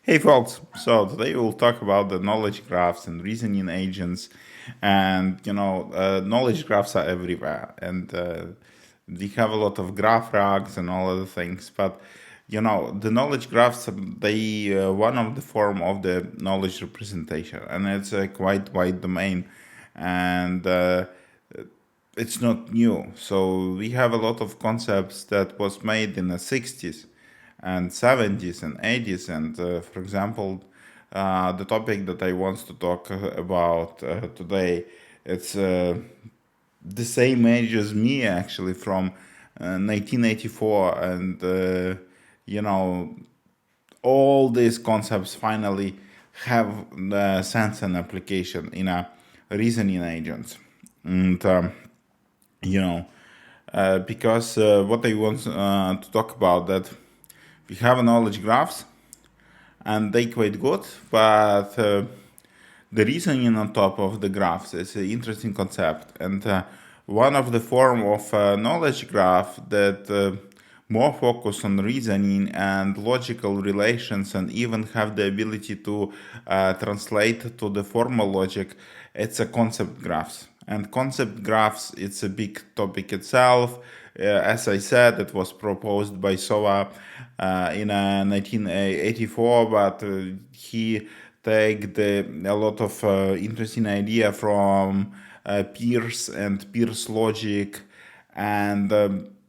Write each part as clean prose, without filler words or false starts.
Hey folks, so today we'll talk about the knowledge graphs and reasoning agents. And knowledge graphs are everywhere, and we have a lot of graph rags and all other things. But the knowledge graphs, they one of the form of the knowledge representation, and it's a quite wide domain, and it's not new. So we have a lot of concepts that was made in the 60s and 70s and 80s. And for example, the topic that I want to talk about today, it's the same age as me actually, from 1984. And all these concepts finally have sense and application in a reasoning agents. And because what I want to talk about, that we have knowledge graphs and they quite good, but the reasoning on top of the graphs is an interesting concept. And one of the form of knowledge graph that more focus on reasoning and logical relations, and even have the ability to translate to the formal logic, it's a concept graphs. And concept graphs, it's a big topic itself. As I said, it was proposed by Sova in 1984, but he take a lot of interesting idea from Peirce and Peirce logic, and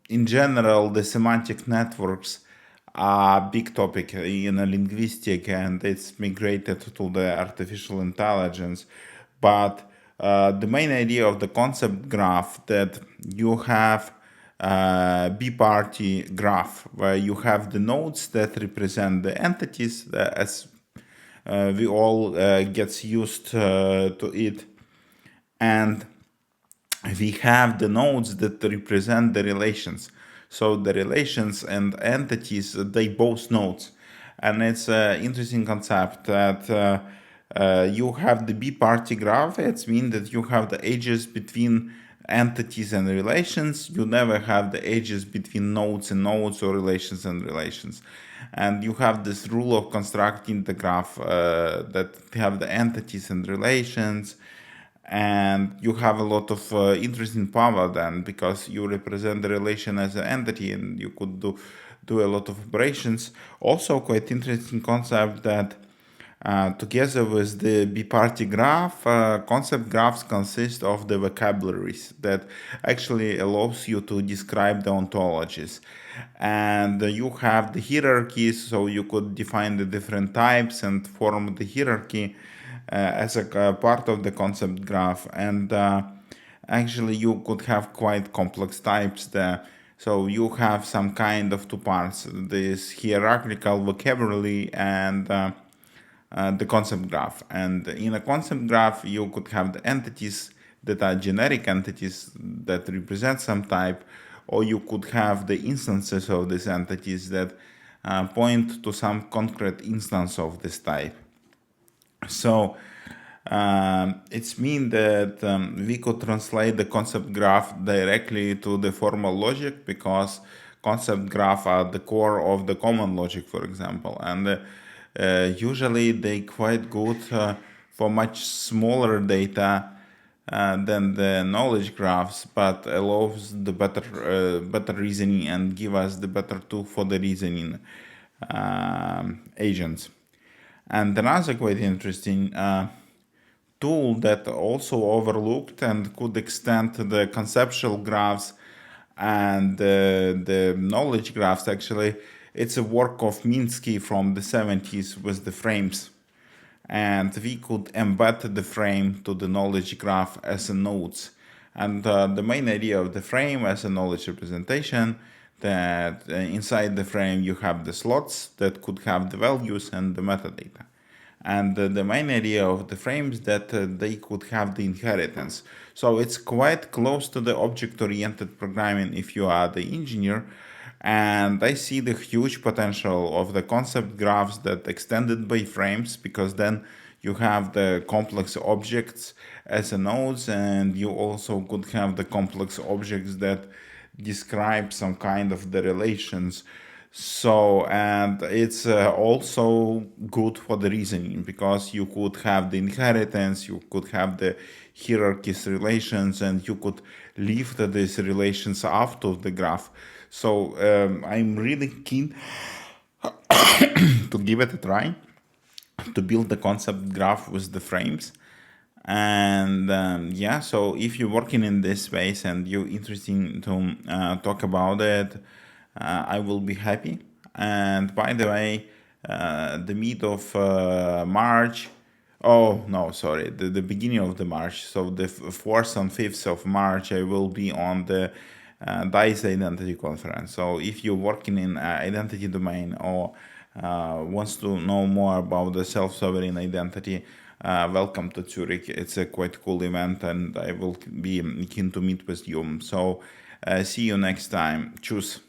in general, the semantic networks are a big topic in linguistics, and it's migrated to the artificial intelligence. But the main idea of the concept graph, that you have B-party graph, where you have the nodes that represent the entities, as we all gets used to it, and we have the nodes that represent the relations. So the relations and entities, they both nodes. And it's an interesting concept that you have the B-party graph. It means that you have the edges between entities and relations. You never have the edges between nodes and nodes, or relations and relations. And you have this rule of constructing the graph that have the entities and relations, and you have a lot of interesting power then, because you represent the relation as an entity, and you could do a lot of operations. Also quite interesting concept that together with the B-party graph, concept graphs consist of the vocabularies that actually allows you to describe the ontologies. And you have the hierarchies, so you could define the different types and form the hierarchy as a part of the concept graph. And actually you could have quite complex types there. So you have some kind of two parts, this hierarchical vocabulary and the concept graph. And in a concept graph, you could have the entities that are generic entities that represent some type, or you could have the instances of these entities that point to some concrete instance of this type. So it's mean that we could translate the concept graph directly to the formal logic, because concept graph are the core of the common logic, for example. And usually they quite good for much smaller data than the knowledge graphs, but allows the better reasoning and give us the better tool for the reasoning agents. And another quite interesting tool that also overlooked and could extend the conceptual graphs and the knowledge graphs, actually, it's a work of Minsky from the 70s with the frames. And we could embed the frame to the knowledge graph as a nodes. And the main idea of the frame as a knowledge representation, that inside the frame you have the slots that could have the values and the metadata. And the main idea of the frames, that they could have the inheritance. So it's quite close to the object-oriented programming if you are the engineer. And I see the huge potential of the concept graphs that extended by frames, because then you have the complex objects as a nodes, and you also could have the complex objects that describe some kind of the relations. So, and it's also good for the reasoning, because you could have the inheritance, you could have the hierarchies relations, and you could lift these relations out of the graph. So I'm really keen to give it a try, to build the concept graph with the frames. And yeah, so if you're working in this space and you're interested to talk about it, I will be happy. And by the way, the mid of March, oh no, sorry, the beginning of the March, so the 4th and 5th of March, I will be on the DICE Identity Conference. So if you're working in identity domain, or wants to know more about the self-sovereign identity, welcome to Zurich. It's a quite cool event, and I will be keen to meet with you. So see you next time. Tschüss.